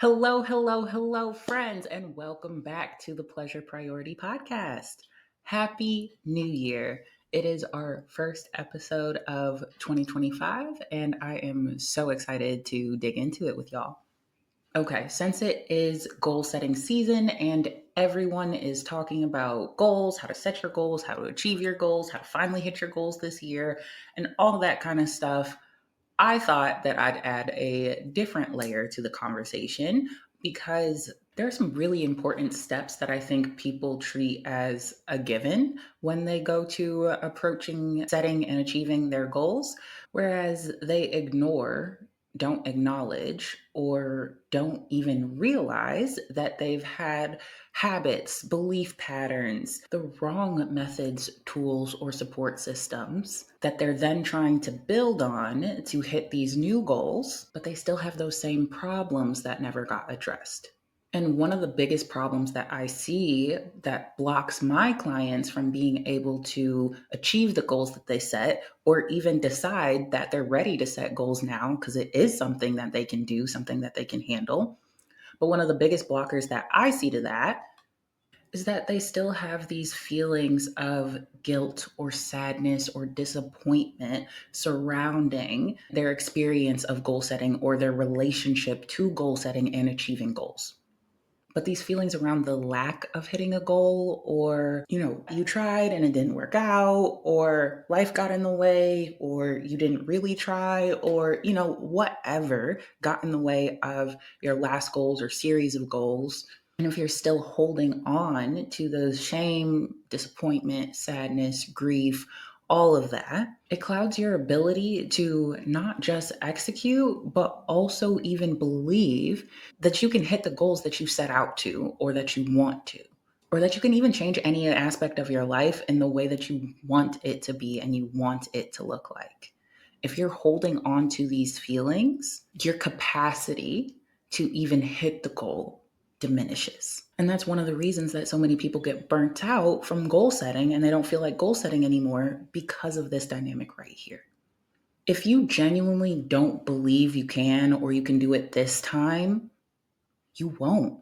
Hello, hello, hello, friends, and welcome back to the Pleasure Priority Podcast. Happy New Year. It is our first episode of 2025, and I am so excited to dig into it with y'all. Okay, since it is goal setting season and everyone is talking about goals, how to set your goals, how to achieve your goals, how to finally hit your goals this year, and all that kind of stuff, I thought that I'd add a different layer to the conversation because there are some really important steps that I think people treat as a given when they go to approaching setting and achieving their goals, whereas they ignore, don't acknowledge, or don't even realize that they've had habits, belief patterns, the wrong methods, tools, or support systems that they're then trying to build on to hit these new goals, but they still have those same problems that never got addressed. And one of the biggest problems that I see that blocks my clients from being able to achieve the goals that they set, or even decide that they're ready to set goals now, because it is something that they can do, something that they can handle. But one of the biggest blockers that I see to that is that they still have these feelings of guilt or sadness or disappointment surrounding their experience of goal setting or their relationship to goal setting and achieving goals. But these feelings around the lack of hitting a goal, or, you tried and it didn't work out, or life got in the way, or you didn't really try, or, whatever got in the way of your last goals or series of goals. And if you're still holding on to those shame, disappointment, sadness, grief, all of that, it clouds your ability to not just execute, but also even believe that you can hit the goals that you set out to, or that you want to, or that you can even change any aspect of your life in the way that you want it to be and you want it to look like. If you're holding on to these feelings, your capacity to even hit the goal diminishes. And that's one of the reasons that so many people get burnt out from goal setting and they don't feel like goal setting anymore, because of this dynamic right here. If you genuinely don't believe you can or you can do it this time, you won't.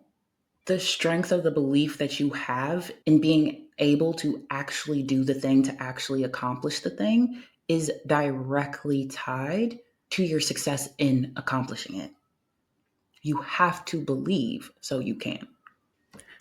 The strength of the belief that you have in being able to actually do the thing, to actually accomplish the thing, is directly tied to your success in accomplishing it. You have to believe so you can.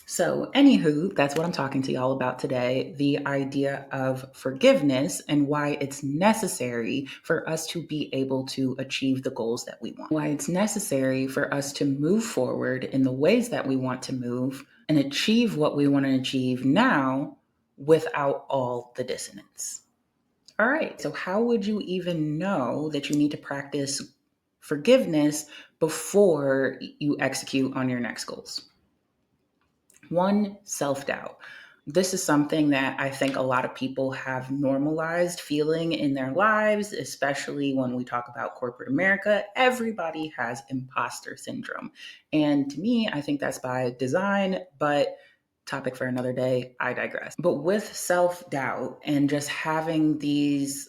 So, anywho, that's what I'm talking to y'all about today, the idea of forgiveness and why it's necessary for us to be able to achieve the goals that we want. Why it's necessary for us to move forward in the ways that we want to move and achieve what we want to achieve now without all the dissonance. All right, so how would you even know that you need to practice forgiveness before you execute on your next goals? One, self-doubt. This is something that I think a lot of people have normalized feeling in their lives, especially when we talk about corporate America. Everybody has imposter syndrome. And to me, I think that's by design, but topic for another day. I digress. But with self-doubt and just having these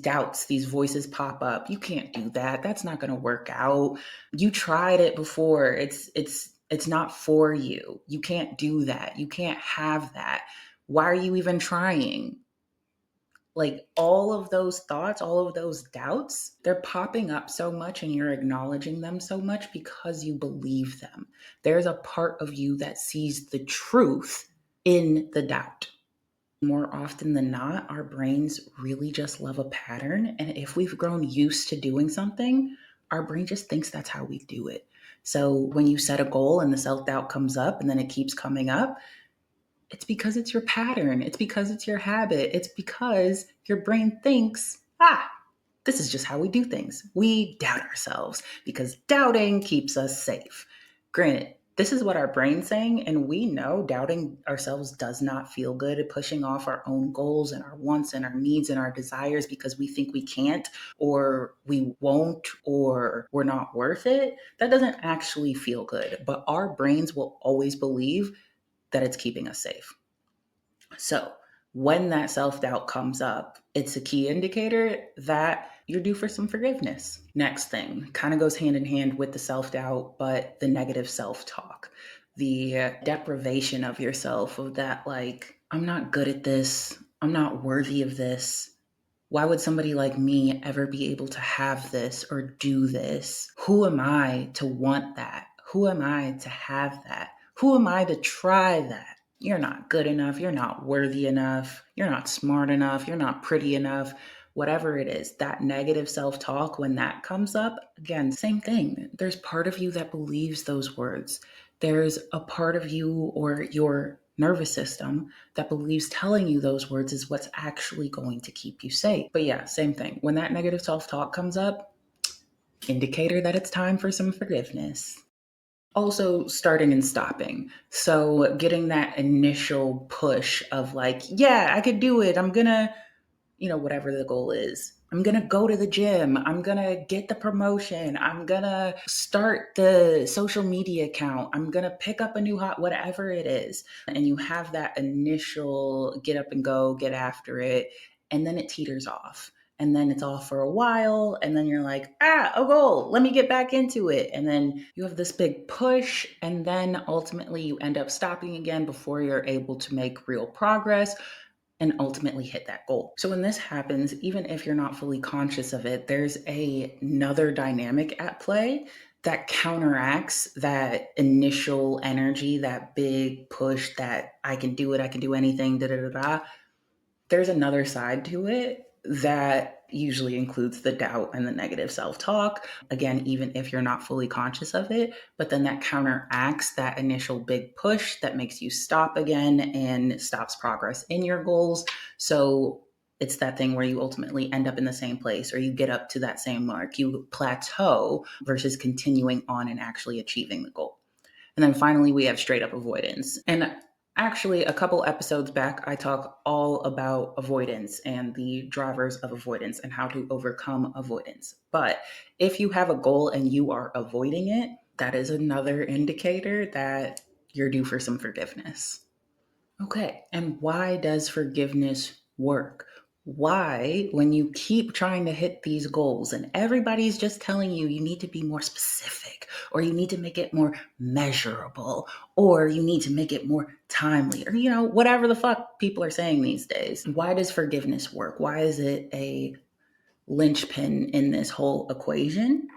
doubts, these voices pop up, you can't do that. That's not going to work out. You tried it before. It's not for you. You can't do that. You can't have that. Why are you even trying? Like, all of those thoughts, all of those doubts, they're popping up so much and you're acknowledging them so much because you believe them. There's a part of you that sees the truth in the doubt. More often than not, our brains really just love a pattern. And if we've grown used to doing something, our brain just thinks that's how we do it. So when you set a goal and the self doubt comes up and then it keeps coming up, it's because it's your pattern. It's because it's your habit. It's because your brain thinks, this is just how we do things. We doubt ourselves because doubting keeps us safe. Granted, this is what our brain's saying, and we know doubting ourselves does not feel good at pushing off our own goals and our wants and our needs and our desires because we think we can't, or we won't, or we're not worth it. That doesn't actually feel good, but our brains will always believe that it's keeping us safe. So when that self-doubt comes up, it's a key indicator that you're due for some forgiveness. Next thing kind of goes hand in hand with the self doubt, but the negative self talk, the deprivation of yourself, of that, like, I'm not good at this, I'm not worthy of this. Why would somebody like me ever be able to have this or do this? Who am I to want that? Who am I to have that? Who am I to try that? You're not good enough. You're not worthy enough. You're not smart enough. You're not pretty enough. Whatever it is, that negative self talk, when that comes up, again, same thing. There's part of you that believes those words. There's a part of you or your nervous system that believes telling you those words is what's actually going to keep you safe. But yeah, same thing. When that negative self talk comes up, indicator that it's time for some forgiveness. Also, starting and stopping. So, getting that initial push of like, yeah, I could do it. I'm gonna, whatever the goal is. I'm going to go to the gym. I'm going to get the promotion. I'm going to start the social media account. I'm going to pick up a new whatever it is. And you have that initial get up and go, get after it. And then it teeters off. And then it's off for a while. And then you're like, a goal. Let me get back into it. And then you have this big push. And then ultimately you end up stopping again before you're able to make real progress and ultimately hit that goal. So when this happens, even if you're not fully conscious of it, there's another dynamic at play that counteracts that initial energy, that big push, that I can do it, I can do anything, da da da da. There's another side to it that usually includes the doubt and the negative self-talk. Again, even if you're not fully conscious of it, but then that counteracts that initial big push that makes you stop again and stops progress in your goals. So it's that thing where you ultimately end up in the same place, or you get up to that same mark, you plateau versus continuing on and actually achieving the goal. And then finally, we have straight up avoidance. And actually, a couple episodes back, I talk all about avoidance and the drivers of avoidance and how to overcome avoidance. But if you have a goal and you are avoiding it, that is another indicator that you're due for some forgiveness. Okay, and why does forgiveness work? Why, when you keep trying to hit these goals and everybody's just telling you you need to be more specific, or you need to make it more measurable, or you need to make it more timely, or, whatever the fuck people are saying these days, why does forgiveness work? Why is it a linchpin in this whole equation?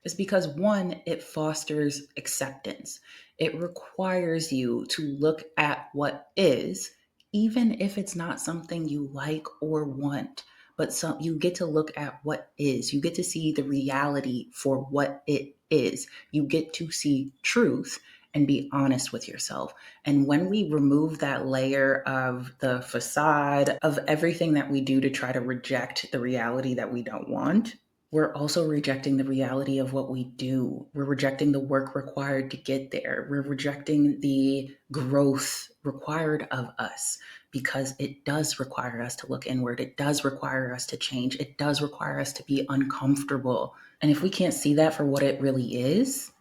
Is because one, it fosters acceptance. It requires you to look at what is, even if it's not something you like or want, but you get to look at what is. You get to see the reality for what it is. You get to see truth and be honest with yourself. And when we remove that layer of the facade of everything that we do to try to reject the reality that we don't want, we're also rejecting the reality of what we do. We're rejecting the work required to get there. We're rejecting the growth required of us, because it does require us to look inward. It does require us to change. It does require us to be uncomfortable. And if we can't see that for what it really is,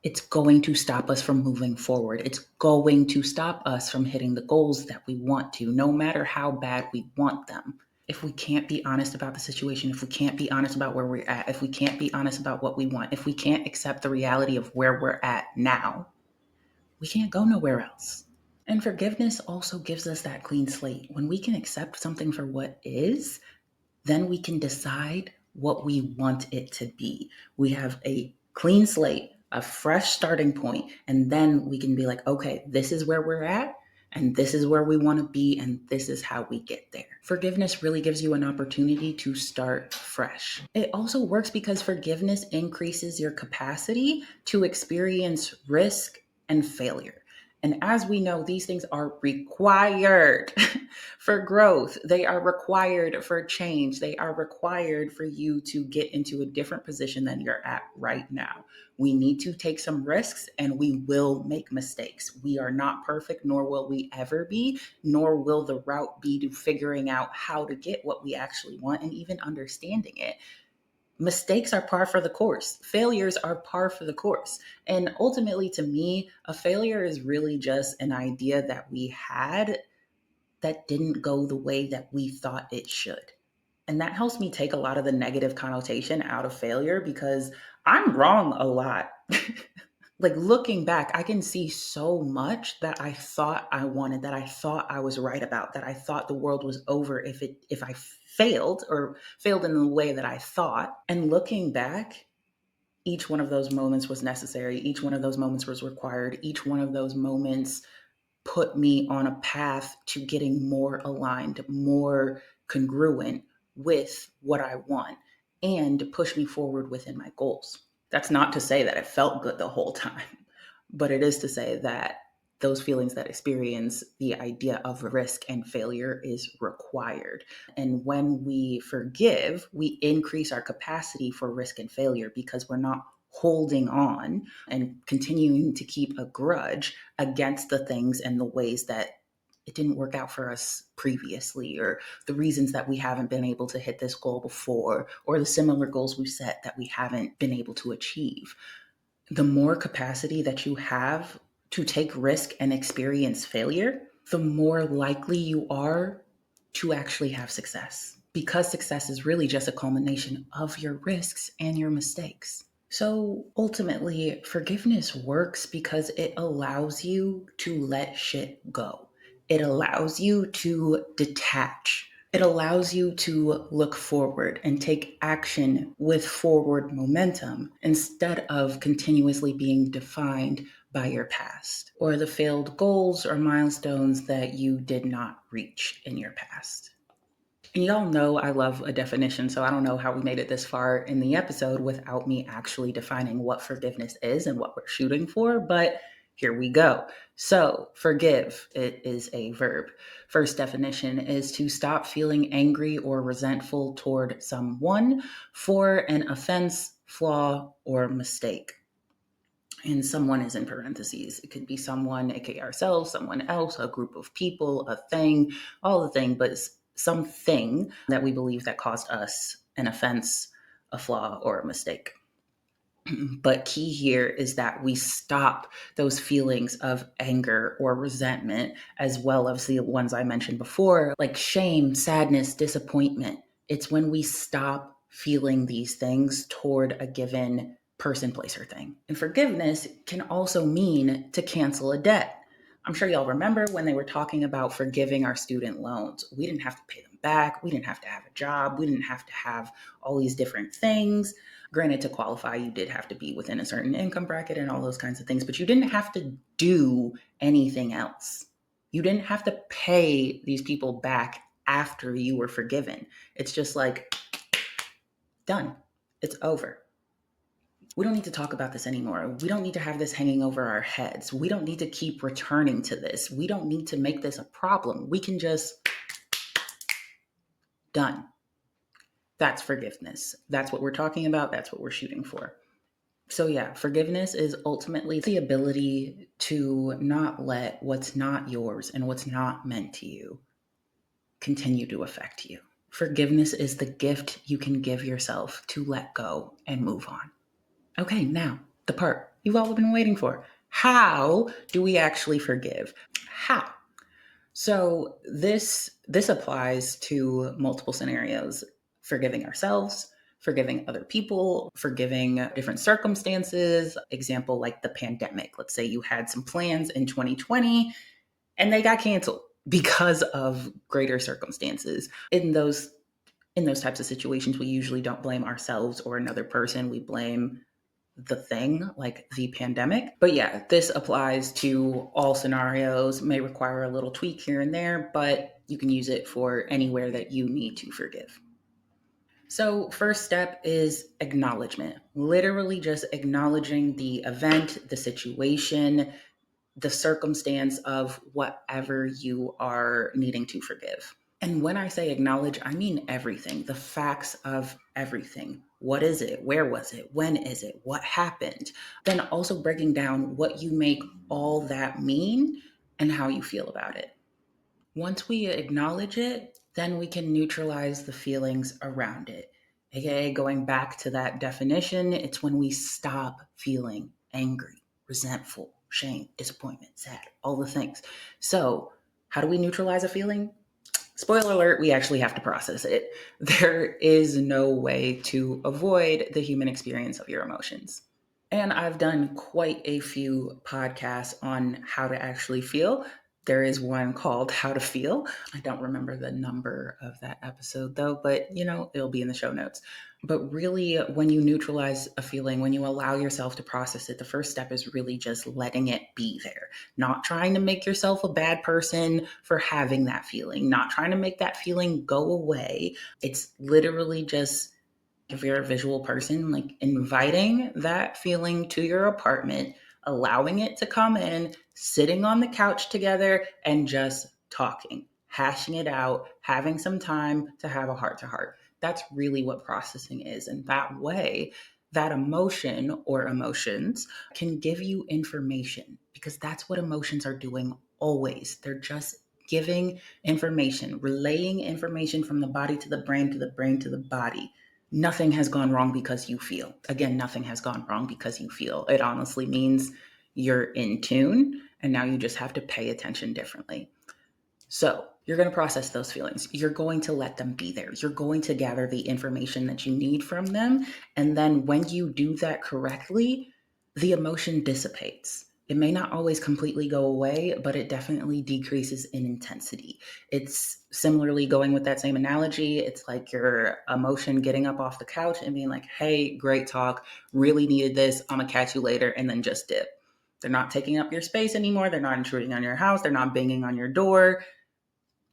it's going to stop us from moving forward. It's going to stop us from hitting the goals that we want to, no matter how bad we want them. If we can't be honest about the situation, if we can't be honest about where we're at, if we can't be honest about what we want, if we can't accept the reality of where we're at now, we can't go nowhere else. And forgiveness also gives us that clean slate. When we can accept something for what is, then we can decide what we want it to be. We have a clean slate, a fresh starting point, and then we can be like, okay, this is where we're at, and this is where we want to be, and this is how we get there. Forgiveness really gives you an opportunity to start fresh. It also works because forgiveness increases your capacity to experience risk and failure. And as we know, these things are required for growth. They are required for change. They are required for you to get into a different position than you're at right now. We need to take some risks, and we will make mistakes. We are not perfect, nor will we ever be, nor will the route be to figuring out how to get what we actually want and even understanding it. Mistakes are par for the course. Failures are par for the course. And ultimately, to me, a failure is really just an idea that we had that didn't go the way that we thought it should. And that helps me take a lot of the negative connotation out of failure because I'm wrong a lot. Like looking back, I can see so much that I thought I wanted, that I thought I was right about, that I thought the world was over if I failed or failed in the way that I thought. And looking back, each one of those moments was necessary. Each one of those moments was required. Each one of those moments put me on a path to getting more aligned, more congruent with what I want, and push me forward within my goals. That's not to say that it felt good the whole time, but it is to say that those feelings that experience the idea of risk and failure is required. And when we forgive, we increase our capacity for risk and failure because we're not holding on and continuing to keep a grudge against the things and the ways that it didn't work out for us previously, or the reasons that we haven't been able to hit this goal before, or the similar goals we've set that we haven't been able to achieve. The more capacity that you have to take risk and experience failure, the more likely you are to actually have success. Because success is really just a culmination of your risks and your mistakes. So ultimately, forgiveness works because it allows you to let shit go. It allows you to detach. It allows you to look forward and take action with forward momentum instead of continuously being defined by your past or the failed goals or milestones that you did not reach in your past. And y'all know I love a definition, so I don't know how we made it this far in the episode without me actually defining what forgiveness is and what we're shooting for, but here we go. So, forgive, it is a verb. First definition is to stop feeling angry or resentful toward someone for an offense, flaw, or mistake. And someone is in parentheses. It could be someone, aka ourselves, someone else, a group of people, a thing, all the thing, but it's something that we believe that caused us an offense, a flaw, or a mistake. But key here is that we stop those feelings of anger or resentment, as well as the ones I mentioned before, like shame, sadness, disappointment. It's when we stop feeling these things toward a given person, place, or thing. And forgiveness can also mean to cancel a debt. I'm sure y'all remember when they were talking about forgiving our student loans. We didn't have to pay them back. We didn't have to have a job. We didn't have to have all these different things. Granted, to qualify, you did have to be within a certain income bracket and all those kinds of things, but you didn't have to do anything else. You didn't have to pay these people back after you were forgiven. It's just like, done. It's over. We don't need to talk about this anymore. We don't need to have this hanging over our heads. We don't need to keep returning to this. We don't need to make this a problem. We can just, done. That's forgiveness. That's what we're talking about. That's what we're shooting for. So, yeah, forgiveness is ultimately the ability to not let what's not yours and what's not meant to you continue to affect you. Forgiveness is the gift you can give yourself to let go and move on. Okay, now the part you've all been waiting for. How do we actually forgive? How? So this applies to multiple scenarios: forgiving ourselves, forgiving other people, forgiving different circumstances. Example, like the pandemic. Let's say you had some plans in 2020 and they got canceled because of greater circumstances. In those types of situations, we usually don't blame ourselves or another person. We blame the thing, like the pandemic. But yeah, this applies to all scenarios, may require a little tweak here and there, but you can use it for anywhere that you need to forgive. So, first step is acknowledgement. Literally just acknowledging the event, the situation, the circumstance of whatever you are needing to forgive. And when I say acknowledge, I mean everything, the facts of everything. What is it? Where was it? When is it? What happened? Then also breaking down what you make all that mean and how you feel about it. Once we acknowledge it, then we can neutralize the feelings around it. AKA, going back to that definition, it's when we stop feeling angry, resentful, shame, disappointment, sad, all the things. So, how do we neutralize a feeling? Spoiler alert, we actually have to process it. There is no way to avoid the human experience of your emotions. And I've done quite a few podcasts on how to actually feel. There is one called How to Feel. I don't remember the number of that episode though, but it'll be in the show notes. But really, when you neutralize a feeling, when you allow yourself to process it, the first step is really just letting it be there. Not trying to make yourself a bad person for having that feeling, not trying to make that feeling go away. It's literally just, if you're a visual person, like inviting that feeling to your apartment, allowing it to come in, sitting on the couch together and just talking, hashing it out, having some time to have a heart to heart. That's really what processing is. And that way, that emotion or emotions can give you information, because that's what emotions are doing always. They're just giving information, relaying information from the body to the brain, to the brain to the body. Nothing has gone wrong because you feel. Again, nothing has gone wrong because you feel. It honestly means you're in tune, and now you just have to pay attention differently. So you're going to process those feelings. You're going to let them be there. You're going to gather the information that you need from them. And then when you do that correctly, the emotion dissipates. It may not always completely go away, but it definitely decreases in intensity. It's similarly, going with that same analogy, it's like your emotion getting up off the couch and being like, hey, great talk, really needed this, I'm gonna catch you later, and then just dip. They're not taking up your space anymore. They're not intruding on your house. They're not banging on your door.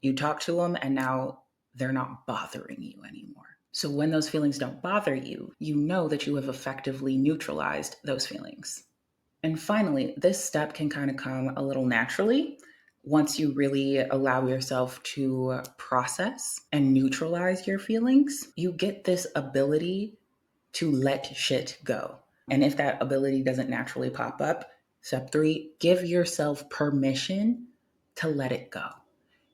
You talk to them and now they're not bothering you anymore. So when those feelings don't bother you, you know that you have effectively neutralized those feelings. And finally, this step can kind of come a little naturally once you really allow yourself to process and neutralize your feelings. You get this ability to let shit go. And if that ability doesn't naturally pop up, step 3, give yourself permission to let it go.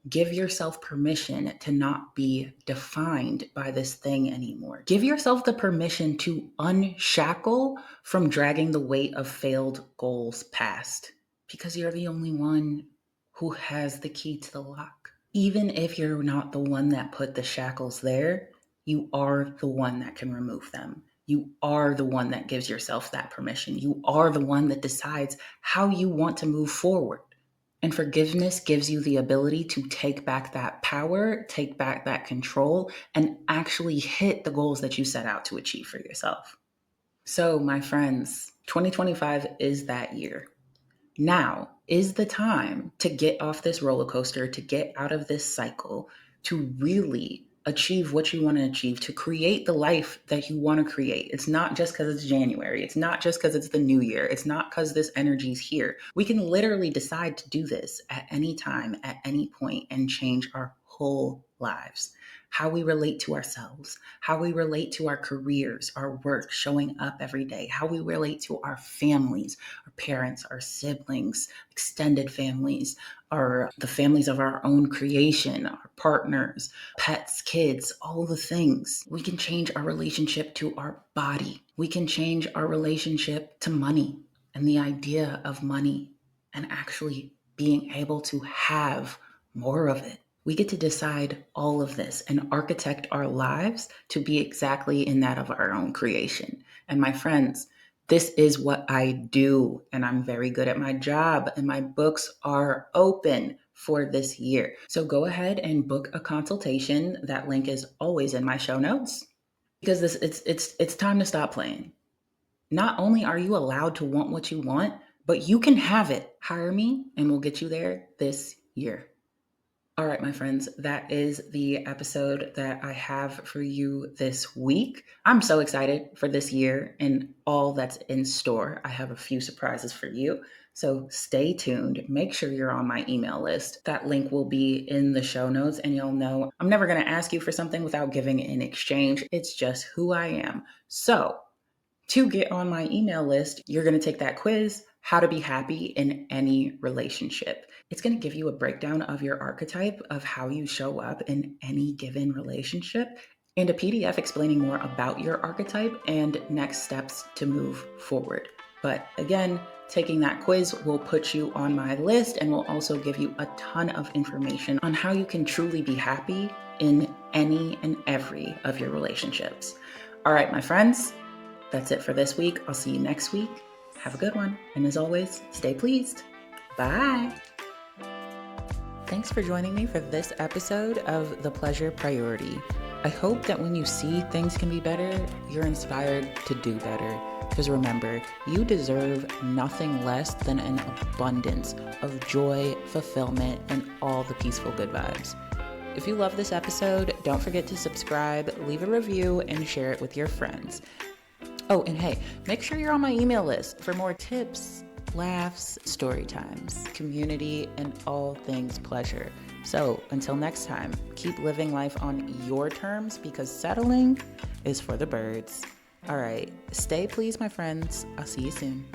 Give yourself permission to not be defined by this thing anymore. Give yourself the permission to unshackle from dragging the weight of failed goals past, because you're the only one who has the key to the lock. Even if you're not the one that put the shackles there, you are the one that can remove them. You are the one that gives yourself that permission. You are the one that decides how you want to move forward. And forgiveness gives you the ability to take back that power, take back that control, and actually hit the goals that you set out to achieve for yourself. So, my friends, 2025 is that year. Now is the time to get off this roller coaster, to get out of this cycle, to really achieve what you want to achieve, to create the life that you want to create. It's not just because it's January. It's not just because it's the new year. It's not because this energy is here. We can literally decide to do this at any time, at any point, and change our whole lives. How we relate to ourselves, how we relate to our careers, our work, showing up every day, how we relate to our families, our parents, our siblings, extended families, our the families of our own creation, our partners, pets, kids, all the things. We can change our relationship to our body. We can change our relationship to money and the idea of money, and actually being able to have more of it. We get to decide all of this and architect our lives to be exactly in that of our own creation. And my friends, this is what I do, and I'm very good at my job, and my books are open for this year. So go ahead and book a consultation. That link is always in my show notes, because it's time to stop playing. Not only are you allowed to want what you want, but you can have it. Hire me and we'll get you there this year. All right, my friends, that is the episode that I have for you this week. I'm so excited for this year and all that's in store. I have a few surprises for you. So stay tuned. Make sure you're on my email list. That link will be in the show notes, and you'll know I'm never going to ask you for something without giving it in exchange. It's just who I am. So to get on my email list, you're going to take that quiz, How to Be Happy in Any Relationship. It's going to give you a breakdown of your archetype, of how you show up in any given relationship, and a PDF explaining more about your archetype and next steps to move forward. But again, Taking that quiz will put you on my list and will also give you a ton of information on how you can truly be happy in any and every of your relationships. All right, my friends, that's it for this week. I'll see you next week. Have a good one. And as always, stay pleased. Bye. Thanks for joining me for this episode of The Pleasure Priority. I hope that when you see things can be better, you're inspired to do better. Because remember, you deserve nothing less than an abundance of joy, fulfillment, and all the peaceful good vibes. If you love this episode, don't forget to subscribe, leave a review, and share it with your friends. Oh, and hey, make sure you're on my email list for more tips, laughs, story times, community, and all things pleasure. So until next time, keep living life on your terms because settling is for the birds. All right, stay pleased, my friends. I'll see you soon.